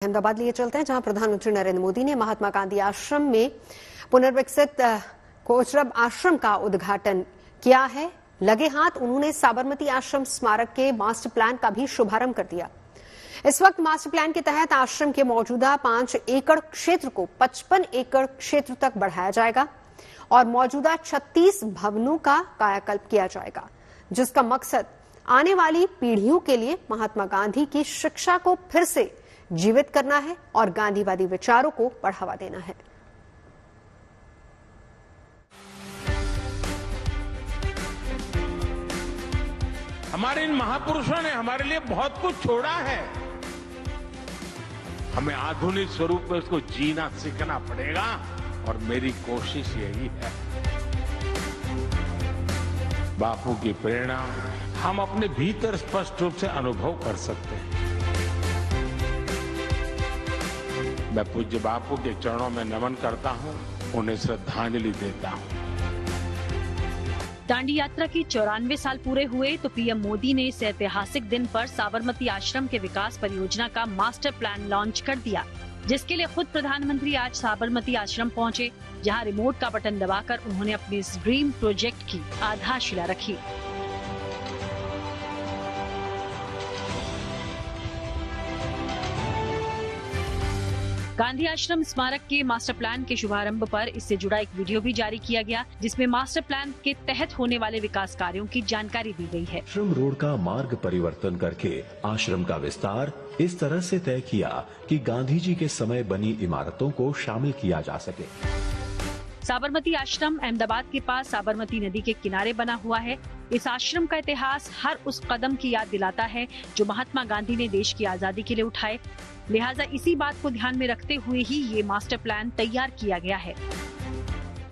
अहमदाबाद लिए चलते हैं, जहां प्रधानमंत्री नरेंद्र मोदी ने महात्मा गांधी आश्रम में पुनर्विकसित कोचरब आश्रम का उद्घाटन किया है। लगे हाथ उन्होंने साबरमती आश्रम स्मारक के मास्टर प्लान का भी शुभारंभ कर दिया। इस वक्त मास्टर प्लान के तहत आश्रम के मौजूदा 5 एकड़ क्षेत्र को 55 एकड़ क्षेत्र तक बढ़ाया जाएगा और मौजूदा 36 भवनों का कायाकल्प किया जाएगा, जिसका मकसद आने वाली पीढ़ियों के लिए महात्मा गांधी की शिक्षा को फिर से जीवित करना है और गांधीवादी विचारों को बढ़ावा देना है। हमारे इन महापुरुषों ने हमारे लिए बहुत कुछ छोड़ा है। हमें आधुनिक स्वरूप में उसको जीना सीखना पड़ेगा और मेरी कोशिश यही है। बापू की प्रेरणा हम अपने भीतर स्पष्ट रूप से अनुभव कर सकते हैं। मैं पूज्य बापू के चरणों में नमन करता हूं, उन्हें श्रद्धांजलि देता हूं। दांडी यात्रा की 94 साल पूरे हुए तो पीएम मोदी ने इस ऐतिहासिक दिन पर साबरमती आश्रम के विकास परियोजना का मास्टर प्लान लॉन्च कर दिया, जिसके लिए खुद प्रधानमंत्री आज साबरमती आश्रम पहुंचे, जहां रिमोट का बटन दबाकर उन्होंने अपने इस ड्रीम प्रोजेक्ट की आधारशिला रखी। गांधी आश्रम स्मारक के मास्टर प्लान के शुभारंभ पर इससे जुड़ा एक वीडियो भी जारी किया गया, जिसमें मास्टर प्लान के तहत होने वाले विकास कार्यों की जानकारी दी गई है। आश्रम रोड का मार्ग परिवर्तन करके आश्रम का विस्तार इस तरह से तय किया कि गांधी जी के समय बनी इमारतों को शामिल किया जा सके। साबरमती आश्रम अहमदाबाद के पास साबरमती नदी के किनारे बना हुआ है। इस आश्रम का इतिहास हर उस कदम की याद दिलाता है जो महात्मा गांधी ने देश की आजादी के लिए उठाए। लिहाजा इसी बात को ध्यान में रखते हुए ही ये मास्टर प्लान तैयार किया गया है।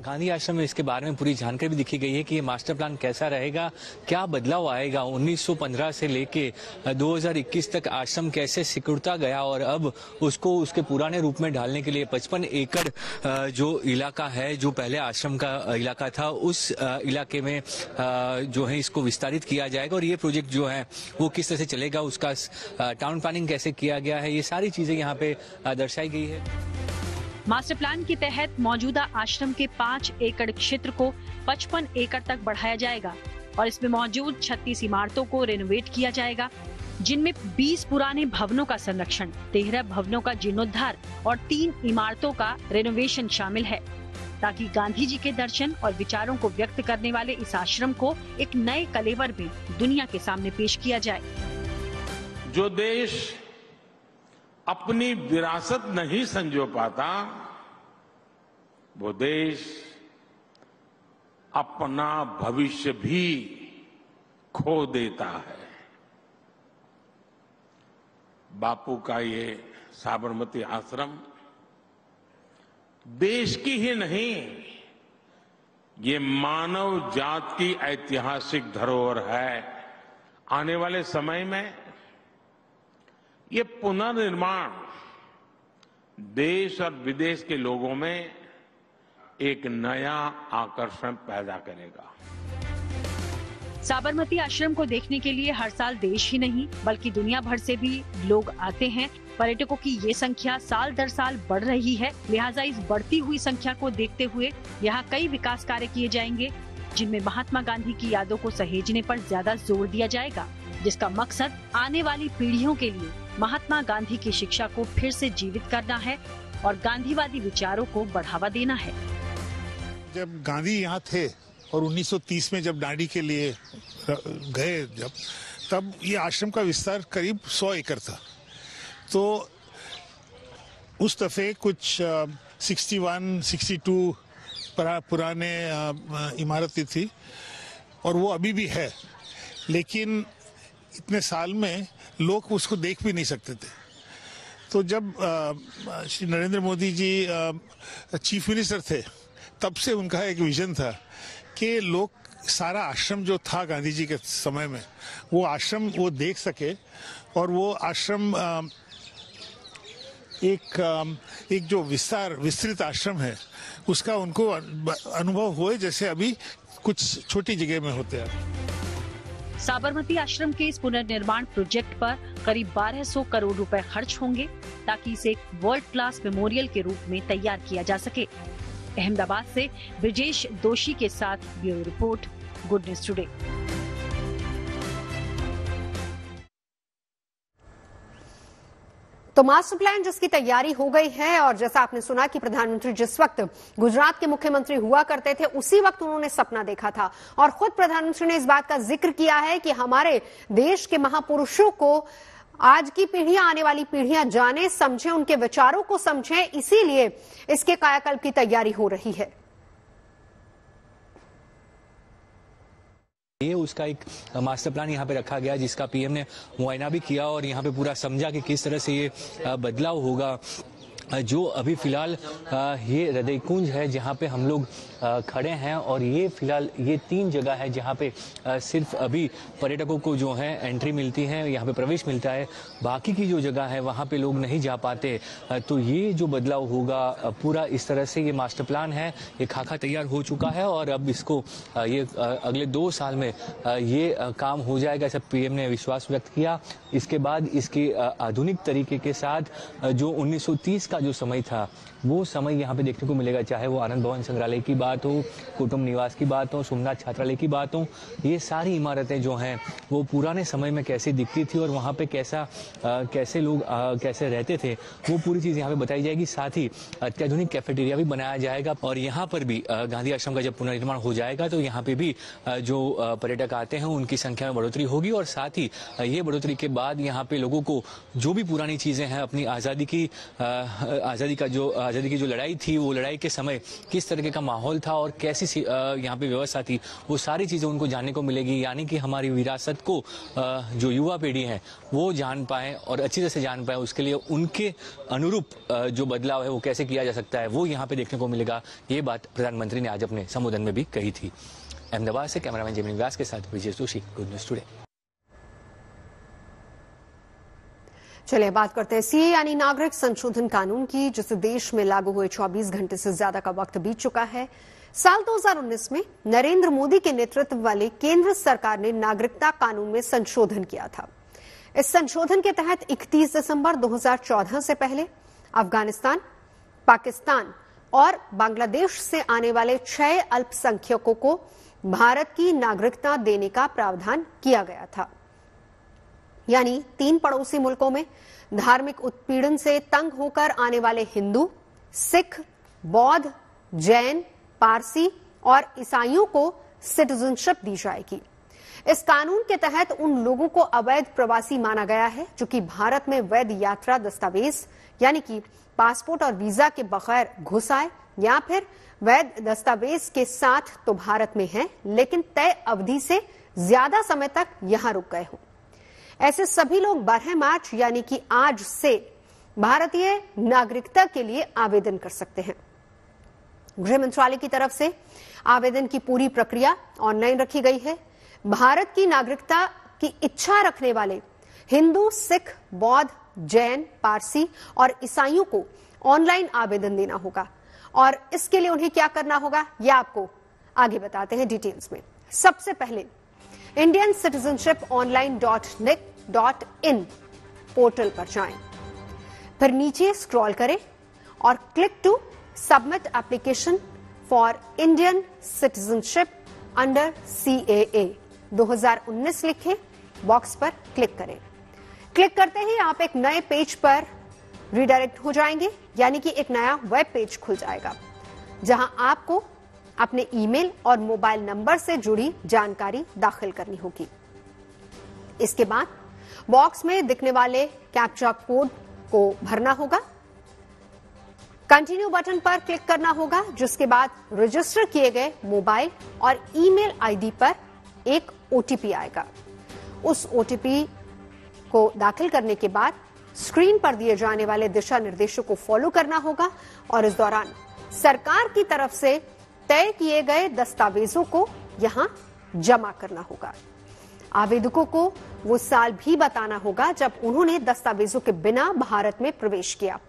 गांधी आश्रम में इसके बारे में पूरी जानकारी भी लिखी गई है कि ये मास्टर प्लान कैसा रहेगा, क्या बदलाव आएगा। 1915 से लेके 2021 तक आश्रम कैसे सिकुड़ता गया और अब उसको उसके पुराने रूप में ढालने के लिए 55 एकड़ जो इलाका है, जो पहले आश्रम का इलाका था, उस इलाके में जो है इसको विस्तारित किया जाएगा और ये प्रोजेक्ट जो है वो किस तरह से चलेगा, उसका टाउन प्लानिंग कैसे किया गया है, ये सारी चीजें यहाँ पे दर्शाई गई है। मास्टर प्लान के तहत मौजूदा आश्रम के 5 एकड़ क्षेत्र को 55 एकड़ तक बढ़ाया जाएगा और इसमें मौजूद 36 इमारतों को रेनोवेट किया जाएगा, जिनमें 20 पुराने भवनों का संरक्षण, 13 भवनों का जीर्णोद्धार और 3 इमारतों का रेनोवेशन शामिल है, ताकि गांधी जी के दर्शन और विचारों को व्यक्त करने वाले इस आश्रम को एक नए कलेवर में दुनिया के सामने पेश किया जाए। जो देश अपनी विरासत नहीं संजो पाता, वो देश अपना भविष्य भी खो देता है। बापू का ये साबरमती आश्रम देश की ही नहीं, ये मानव जात की ऐतिहासिक धरोहर है। आने वाले समय में ये पुनर्निर्माण देश और विदेश के लोगों में एक नया आकर्षण पैदा करेगा। साबरमती आश्रम को देखने के लिए हर साल देश ही नहीं बल्कि दुनिया भर से भी लोग आते हैं। पर्यटकों की ये संख्या साल दर साल बढ़ रही है। लिहाजा इस बढ़ती हुई संख्या को देखते हुए यहाँ कई विकास कार्य किए जाएंगे, जिनमें महात्मा गांधी की यादों को सहेजने पर ज्यादा जोर दिया जाएगा, जिसका मकसद आने वाली पीढ़ियों के लिए महात्मा गांधी की शिक्षा को फिर से जीवित करना है और गांधीवादी विचारों को बढ़ावा देना है। जब गांधी यहाँ थे और 1930 में जब दांडी के लिए गए, तब ये आश्रम का विस्तार करीब 100 एकड़ था। तो उस दफे कुछ 61, 62 पुराने इमारतें थी और वो अभी भी है, लेकिन इतने साल में लोग उसको देख भी नहीं सकते थे। तो जब श्री नरेंद्र मोदी जी चीफ मिनिस्टर थे, तब से उनका एक विजन था कि लोग सारा आश्रम जो था गांधी जी के समय में, वो आश्रम वो देख सके और वो आश्रम एक जो विस्तृत आश्रम है उसका उनको अनुभव हुए जैसे अभी कुछ छोटी जगह में होते हैं। साबरमती आश्रम के इस पुनर्निर्माण प्रोजेक्ट पर करीब 1200 करोड़ रुपए खर्च होंगे। ताकि इसे एक वर्ल्ड क्लास मेमोरियल के रूप में तैयार किया जा सके। अहमदाबाद से ब्रिजेश दोषी के साथ bureau report, good news today. तो मास्टर प्लान जिसकी तैयारी हो गई है, और जैसा आपने सुना कि प्रधानमंत्री जिस वक्त गुजरात के मुख्यमंत्री हुआ करते थे उसी वक्त उन्होंने सपना देखा था, और खुद प्रधानमंत्री ने इस बात का जिक्र किया है कि हमारे देश के महापुरुषों को आज की पीढ़ियां, आने वाली पीढ़ियां जाने समझें, उनके विचारों को समझें, इसीलिए इसके कायाकल्प की तैयारी हो रही है। ये उसका एक मास्टर प्लान यहाँ पे रखा गया जिसका पीएम ने मुआयना भी किया और यहाँ पे पूरा समझा कि किस तरह से ये बदलाव होगा। जो अभी फिलहाल ये हृदय कुंज है जहाँ पे हम लोग खड़े हैं, और ये फिलहाल ये 3 जगह है जहाँ पे सिर्फ अभी पर्यटकों को जो है एंट्री मिलती है, यहाँ पे प्रवेश मिलता है। बाकी की जो जगह है वहाँ पे लोग नहीं जा पाते। तो ये जो बदलाव होगा पूरा इस तरह से ये मास्टर प्लान है, ये खाका तैयार हो चुका है और अब इसको ये अगले 2 साल में ये काम हो जाएगा, ऐसा पीएम ने विश्वास व्यक्त किया। इसके बाद इसके आधुनिक तरीके के साथ जो 1930 का जो समय था वो समय यहाँ पे देखने को मिलेगा, चाहे वो आनंद भवन संग्रहालय की बात हो, कुटुंब निवास की बात हो, सोमनाथ छात्रालय की बात हो। ये सारी इमारतें जो हैं वो पुराने समय में कैसे दिखती थी और वहाँ पे कैसे लोग कैसे रहते थे, वो पूरी चीज़ यहाँ पे बताई जाएगी। साथ ही अत्याधुनिक कैफेटेरिया भी बनाया जाएगा और यहाँ पर भी गांधी आश्रम का जब पुनर्निर्माण हो जाएगा तो यहाँ पे भी जो पर्यटक आते हैं उनकी संख्या में बढ़ोतरी होगी। और साथ ही ये बढ़ोतरी के बाद यहाँ पे लोगों को जो भी पुरानी चीज़ें हैं, अपनी आज़ादी की जो लड़ाई थी, वो लड़ाई के समय किस तरीके का माहौल था और कैसी यहाँ पे व्यवस्था थी, वो सारी चीज़ें उनको जानने को मिलेगी। यानी कि हमारी विरासत को जो युवा पीढ़ी है वो जान पाए और अच्छी तरह से जान पाए, उसके लिए उनके अनुरूप जो बदलाव है वो कैसे किया जा सकता है, वो यहाँ पे देखने को मिलेगा। ये बात प्रधानमंत्री ने आज अपने संबोधन में भी कही थी। अहमदाबाद से कैमरामैन जेमिनी व्यास के साथ ब्रिजेश दोषी, गुड न्यूज टुडे। चलिए बात करते हैं सीए यानी नागरिक संशोधन कानून की, जिसे देश में लागू हुए 24 घंटे से ज्यादा का वक्त बीत चुका है। साल 2019 में नरेंद्र मोदी के नेतृत्व वाली केंद्र सरकार ने नागरिकता कानून में संशोधन किया था। इस संशोधन के तहत 31 दिसंबर 2014 से पहले अफगानिस्तान, पाकिस्तान और बांग्लादेश से आने वाले 6 अल्पसंख्यकों को भारत की नागरिकता देने का प्रावधान किया गया था। यानी 3 पड़ोसी मुल्कों में धार्मिक उत्पीड़न से तंग होकर आने वाले हिंदू, सिख, बौद्ध, जैन, पारसी और ईसाइयों को सिटीजनशिप दी जाएगी। इस कानून के तहत उन लोगों को अवैध प्रवासी माना गया है जो कि भारत में वैध यात्रा दस्तावेज यानी कि पासपोर्ट और वीजा के बगैर घुस आए या फिर वैध दस्तावेज के साथ तो भारत में हैं, लेकिन तय अवधि से ज्यादा समय तक यहां रुक गए हों। ऐसे सभी लोग 12 मार्च यानी कि आज से भारतीय नागरिकता के लिए आवेदन कर सकते हैं। गृह मंत्रालय की तरफ से आवेदन की पूरी प्रक्रिया ऑनलाइन रखी गई है। भारत की नागरिकता की इच्छा रखने वाले हिंदू, सिख, बौद्ध, जैन, पारसी और ईसाइयों को ऑनलाइन आवेदन देना होगा और इसके लिए उन्हें क्या करना होगा यह आपको आगे बताते हैं डिटेल्स में। सबसे पहले indiancitizenship.online.nic.in पोर्टल पर जाएं, फिर नीचे स्क्रॉल करें और click to submit application for Indian citizenship under CAA 2019 लिखें, बॉक्स पर क्लिक करें। क्लिक करते ही आप एक नए पेज पर रिडायरेक्ट हो जाएंगे, यानी कि एक नया वेब पेज खुल जाएगा जहां आपको अपने ईमेल और मोबाइल नंबर से जुड़ी जानकारी दाखिल करनी होगी। इसके बाद बॉक्स में दिखने वाले कैप्चा कोड को भरना होगा, कंटिन्यू बटन पर क्लिक करना होगा, जिसके बाद रजिस्टर किए गए मोबाइल और ईमेल आईडी पर एक OTP आएगा। उस OTP को दाखिल करने के बाद स्क्रीन पर दिए जाने वाले दिशा निर्देशों को फॉलो करना होगा और इस दौरान सरकार की तरफ से तय किए गए दस्तावेजों को यहां जमा करना होगा। आवेदकों को वो साल भी बताना होगा जब उन्होंने दस्तावेजों के बिना भारत में प्रवेश किया।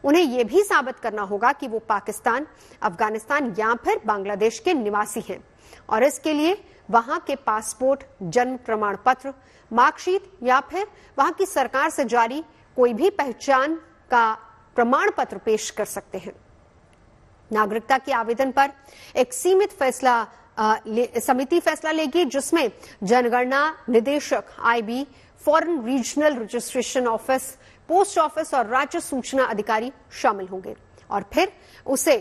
उन्हें यह भी साबित करना होगा कि वो पाकिस्तान, अफगानिस्तान या फिर बांग्लादेश के निवासी हैं और इसके लिए वहां के पासपोर्ट, जन्म प्रमाण पत्र, मार्कशीट या फिर वहां की सरकार से जारी कोई भी पहचान का प्रमाण पत्र पेश कर सकते हैं। नागरिकता के आवेदन पर एक सीमित समिति फैसला लेगी, जिसमें जनगणना निदेशक, IB, foreign regional registration office, post office और राज्य सूचना अधिकारी शामिल होंगे और फिर उसे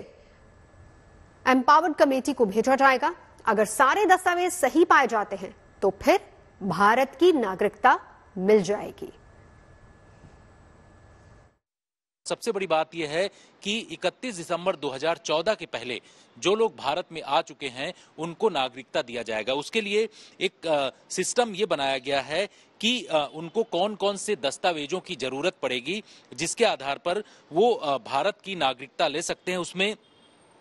एम्पावर्ड कमेटी को भेजा जाएगा। अगर सारे दस्तावेज सही पाए जाते हैं तो फिर भारत की नागरिकता मिल जाएगी। सबसे बड़ी बात यह है कि 31 दिसंबर 2014 के पहले जो लोग भारत में आ चुके हैं उनको नागरिकता दिया जाएगा। उसके लिए एक सिस्टम ये बनाया गया है कि उनको कौन कौन से दस्तावेजों की जरूरत पड़ेगी, जिसके आधार पर वो भारत की नागरिकता ले सकते हैं। उसमें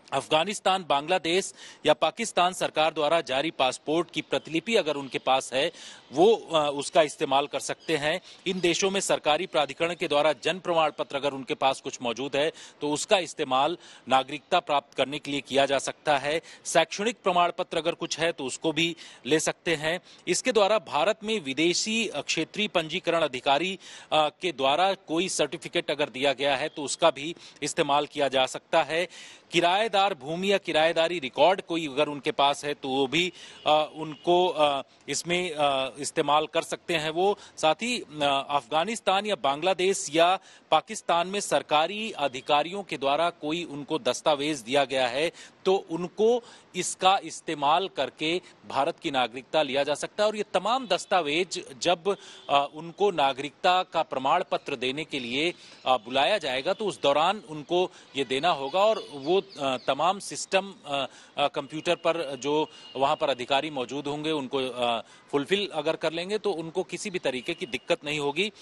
अफगानिस्तान, बांग्लादेश या पाकिस्तान सरकार द्वारा जारी पासपोर्ट की प्रतिलिपि अगर उनके पास है वो उसका इस्तेमाल कर सकते हैं। इन देशों में सरकारी प्राधिकरण के द्वारा जन्म प्रमाण पत्र अगर उनके पास कुछ मौजूद है तो उसका इस्तेमाल नागरिकता प्राप्त करने के लिए किया जा सकता है। शैक्षणिक प्रमाण पत्र अगर कुछ है तो उसको भी ले सकते हैं। इसके द्वारा भारत में विदेशी क्षेत्रीय पंजीकरण अधिकारी के द्वारा कोई सर्टिफिकेट अगर दिया गया है तो उसका भी इस्तेमाल किया जा सकता है। किराएदार भूमि या किराएदारी रिकॉर्ड कोई अगर उनके पास है तो वो भी उनको इसमें इस्तेमाल कर सकते हैं वो। साथ ही अफगानिस्तान या बांग्लादेश या पाकिस्तान में सरकारी अधिकारियों के द्वारा कोई उनको दस्तावेज दिया गया है तो उनको इसका इस्तेमाल करके भारत की नागरिकता लिया जा सकता है। और ये तमाम दस्तावेज जब उनको नागरिकता का प्रमाण पत्र देने के लिए बुलाया जाएगा तो उस दौरान उनको ये देना होगा और वो तमाम सिस्टम कंप्यूटर पर जो वहां पर अधिकारी मौजूद होंगे उनको फुलफिल अगर कर लेंगे तो उनको किसी भी तरीके की दिक्कत नहीं होगी।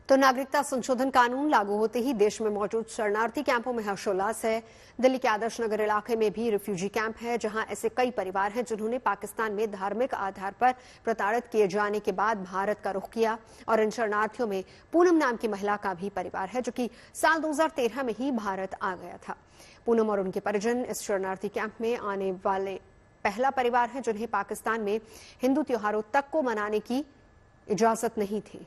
तो नागरिकता संशोधन कानून लागू होते ही देश में मौजूद शरणार्थी कैंपों में हर्षोल्लास है। दिल्ली के आदर्श नगर इलाके में भी रिफ्यूजी कैंप है, जहां ऐसे कई परिवार हैं जिन्होंने पाकिस्तान में धार्मिक आधार पर प्रताड़ित किए जाने के बाद भारत का रुख किया। और इन शरणार्थियों में पूनम नाम की महिला का भी परिवार है, जो कि साल 2013 में ही भारत आ गया था। पूनम और उनके परिजन इस शरणार्थी कैंप में आने वाले पहला परिवार है जिन्हें पाकिस्तान में हिंदू त्योहारों तक को मनाने की इजाजत नहीं थी।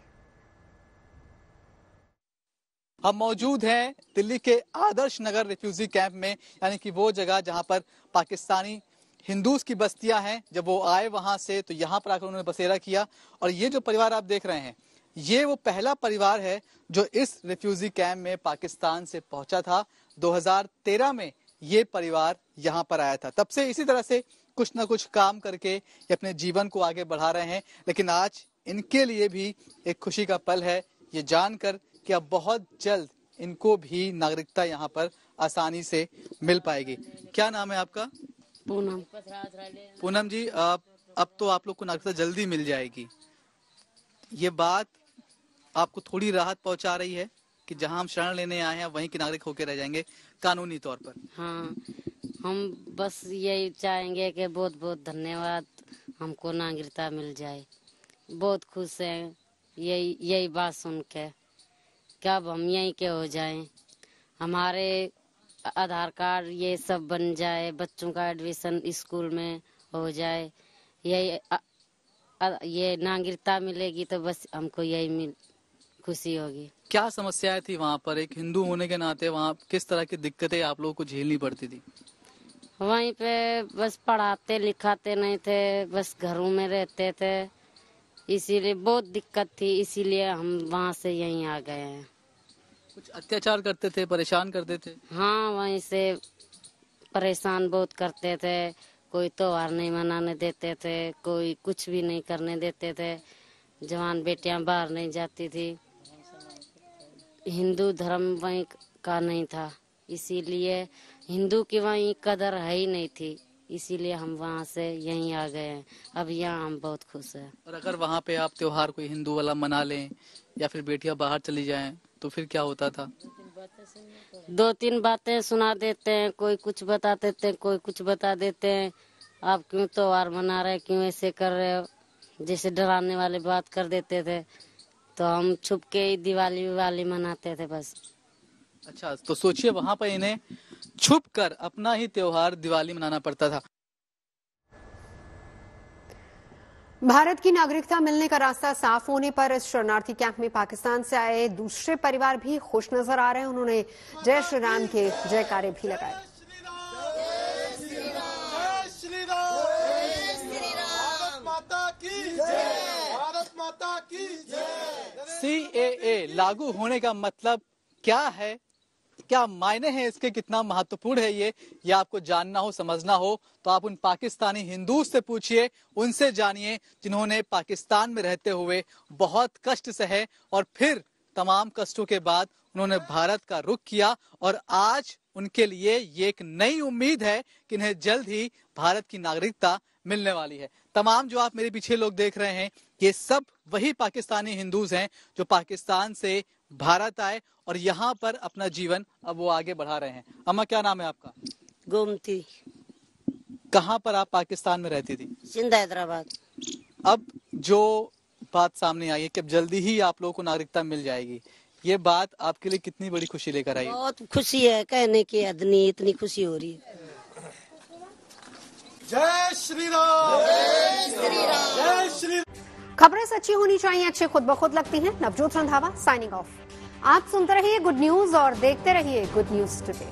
हम मौजूद हैं दिल्ली के आदर्श नगर रिफ्यूजी कैंप में, यानी कि वो जगह जहां पर पाकिस्तानी हिंदूज की बस्तियां हैं। जब वो आए वहां से तो यहाँ पर आकर उन्होंने बसेरा किया। और ये जो परिवार आप देख रहे हैं ये वो पहला परिवार है जो इस रिफ्यूजी कैंप में पाकिस्तान से पहुंचा था। 2013 में ये परिवार यहाँ पर आया था। तब से इसी तरह से कुछ ना कुछ काम करके ये अपने जीवन को आगे बढ़ा रहे हैं। लेकिन आज इनके लिए भी एक खुशी का पल है ये जानकर कि अब बहुत जल्द इनको भी नागरिकता यहाँ पर आसानी से मिल पाएगी। क्या नाम है आपका? पूनम। पूनम जी, अब तो आप लोग को नागरिकता जल्दी मिल जाएगी। ये बात आपको थोड़ी राहत पहुंचा रही है कि जहां हम शरण लेने आए हैं वहीं के नागरिक होकर रह जाएंगे कानूनी तौर पर? हाँ, हम बस यही चाहेंगे कि बहुत बहुत धन्यवाद, हमको नागरिकता मिल जाए। बहुत खुश हैं यही बात सुन के, कब हम यहीं के हो जाएं, हमारे आधार कार्ड ये सब बन जाए, बच्चों का एडमिशन स्कूल में हो जाए, ये नागरिकता मिलेगी तो बस हमको यही खुशी होगी। क्या समस्याएं थी वहाँ पर? एक हिंदू होने के नाते वहाँ किस तरह की दिक्कतें आप लोगों को झेलनी पड़ती थी? वहीं पे बस पढ़ाते लिखाते नहीं थे, बस घरों में रहते थे, इसीलिए बहुत दिक्कत थी। इसीलिए हम वहाँ से यहीं आ गए हैं। कुछ अत्याचार करते थे, परेशान करते थे? हाँ, वहीं से परेशान बहुत करते थे। कोई त्योहार नहीं मनाने देते थे, कोई कुछ भी नहीं करने देते थे। जवान बेटियां बाहर नहीं जाती थी। हिंदू धर्म वहीं का नहीं था, इसीलिए हिंदू की वहीं कदर है ही नहीं थी। इसीलिए हम वहाँ से यहीं आ गए हैं। अब यहाँ हम बहुत खुश हैं। और अगर वहाँ पे आप त्योहार कोई हिंदू वाला मना लें या फिर बेटियां बाहर चली जाएं तो फिर क्या होता था? 2-3 बातें सुना देते हैं, कोई कुछ बता देते हैं, कोई कुछ बता देते हैं। आप क्यों त्योहार मना रहे, क्यों ऐसे कर रहे हो, जैसे डराने वाली बात कर देते थे। तो हम छुप के ही दिवाली मनाते थे बस। अच्छा, तो सोचिए वहाँ पर इन्हें छुप कर अपना ही त्योहार दिवाली मनाना पड़ता था। भारत की नागरिकता मिलने का रास्ता साफ होने पर इस शरणार्थी कैंप में पाकिस्तान से आए दूसरे परिवार भी खुश नजर आ रहे हैं। उन्होंने जय श्री राम के जयकारे भी लगाए। CAA लागू होने का मतलब क्या है, क्या मायने हैं इसके, कितना महत्वपूर्ण है ये आपको जानना हो, समझना हो तो आप उन पाकिस्तानी हिंदू से पूछिए, उनसे जानिए जिन्होंने पाकिस्तान में रहते हुए बहुत कष्ट सहे और फिर तमाम कष्टों के बाद उन्होंने भारत का रुख किया और आज उनके लिए ये एक नई उम्मीद है कि इन्हें जल्द ही भारत की नागरिकता मिलने वाली है। तमाम जो आप मेरे पीछे लोग देख रहे हैं ये सब वही पाकिस्तानी हिंदूज हैं जो पाकिस्तान से भारत आए और यहाँ पर अपना जीवन अब वो आगे बढ़ा रहे हैं। अम्मा क्या नाम है आपका? गोमती। कहाँ पर आप पाकिस्तान में रहती थी? सिंध हैदराबाद। अब जो बात सामने आई है कि अब जल्दी ही आप लोगों को नागरिकता मिल जाएगी, ये बात आपके लिए कितनी बड़ी खुशी लेकर आई? बहुत खुशी है, कहने की हद नहीं, इतनी खुशी हो रही है। जय श्री राम, जय श्री राम, जय श्री। खबरें सच्ची होनी चाहिए, अच्छी खुद ब खुद लगती हैं। Navjot Randhawa signing off. आप सुनते रहिए गुड न्यूज और देखते रहिए गुड न्यूज टुडे।